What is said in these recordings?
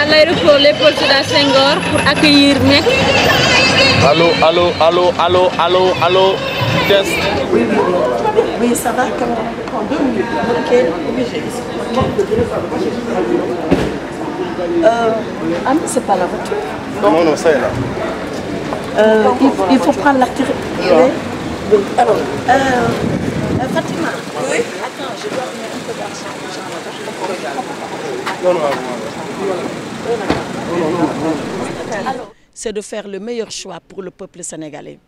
l'aéroport Léopold Sédar Senghor pour accueillir Mek. Allô, allô, allô, allô, allô, allô, test. Oui, oui, oui. Oui, ça va, quand on prend 2 minutes. Ok. Ah, mais c'est pas la voiture. Non, non, ça est là. Il faut prendre l'artillerie. Oui. Alors, Fatima. Oui. Attends, je dois remettre un peu d'argent. Non. C'est de faire le meilleur choix pour le peuple sénégalais.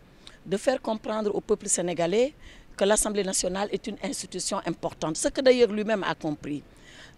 De faire comprendre au peuple sénégalais que l'Assemblée nationale est une institution importante. Ce que d'ailleurs lui-même a compris.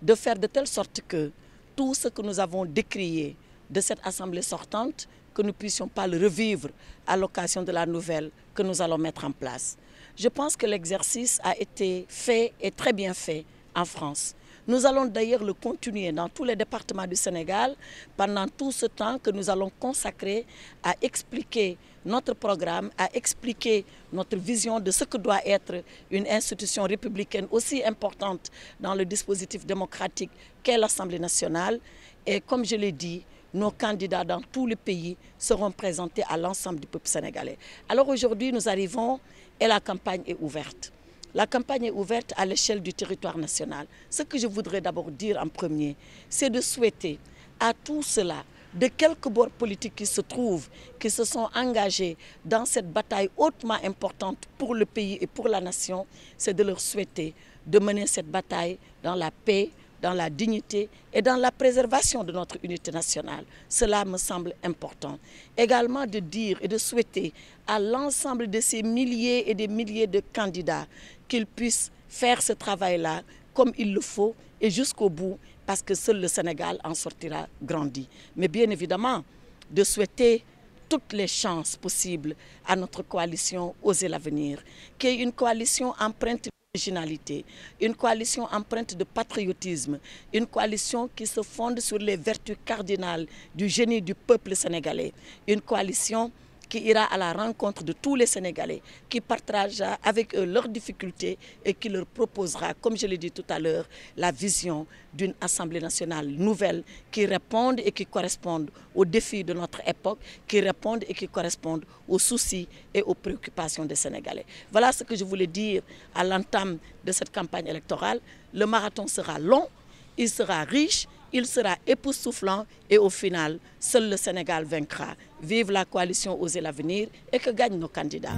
De faire de telle sorte que tout ce que nous avons décrié de cette Assemblée sortante, que nous ne puissions pas le revivre à l'occasion de la nouvelle que nous allons mettre en place. Je pense que l'exercice a été fait et très bien fait en France. Nous allons d'ailleurs le continuer dans tous les départements du Sénégal pendant tout ce temps que nous allons consacrer à expliquer notre programme, à expliquer notre vision de ce que doit être une institution républicaine aussi importante dans le dispositif démocratique qu'est l'Assemblée nationale. Et comme je l'ai dit, nos candidats dans tous les pays seront présentés à l'ensemble du peuple sénégalais. Alors aujourd'hui, nous arrivons et la campagne est ouverte. La campagne est ouverte à l'échelle du territoire national. Ce que je voudrais d'abord dire en premier, c'est de souhaiter à tout cela, de quelques bords politiques qui se trouvent, qui se sont engagés dans cette bataille hautement importante pour le pays et pour la nation, c'est de leur souhaiter de mener cette bataille dans la paix, dans la dignité et dans la préservation de notre unité nationale. Cela me semble important. Également de dire et de souhaiter à l'ensemble de ces milliers et des milliers de candidats qu'ils puissent faire ce travail-là comme il le faut et jusqu'au bout, parce que seul le Sénégal en sortira grandi. Mais bien évidemment, de souhaiter toutes les chances possibles à notre coalition Osez l'Avenir, qui est une coalition empreinte d'originalité, une coalition empreinte de patriotisme, une coalition qui se fonde sur les vertus cardinales du génie du peuple sénégalais, une coalition qui ira à la rencontre de tous les Sénégalais, qui partagera avec eux leurs difficultés et qui leur proposera, comme je l'ai dit tout à l'heure, la vision d'une Assemblée nationale nouvelle qui réponde et qui corresponde aux défis de notre époque, qui réponde et qui corresponde aux soucis et aux préoccupations des Sénégalais. Voilà ce que je voulais dire à l'entame de cette campagne électorale. Le marathon sera long, il sera riche, il sera époustouflant et au final, seul le Sénégal vaincra. Vive la coalition Osez l'Avenir et que gagnent nos candidats.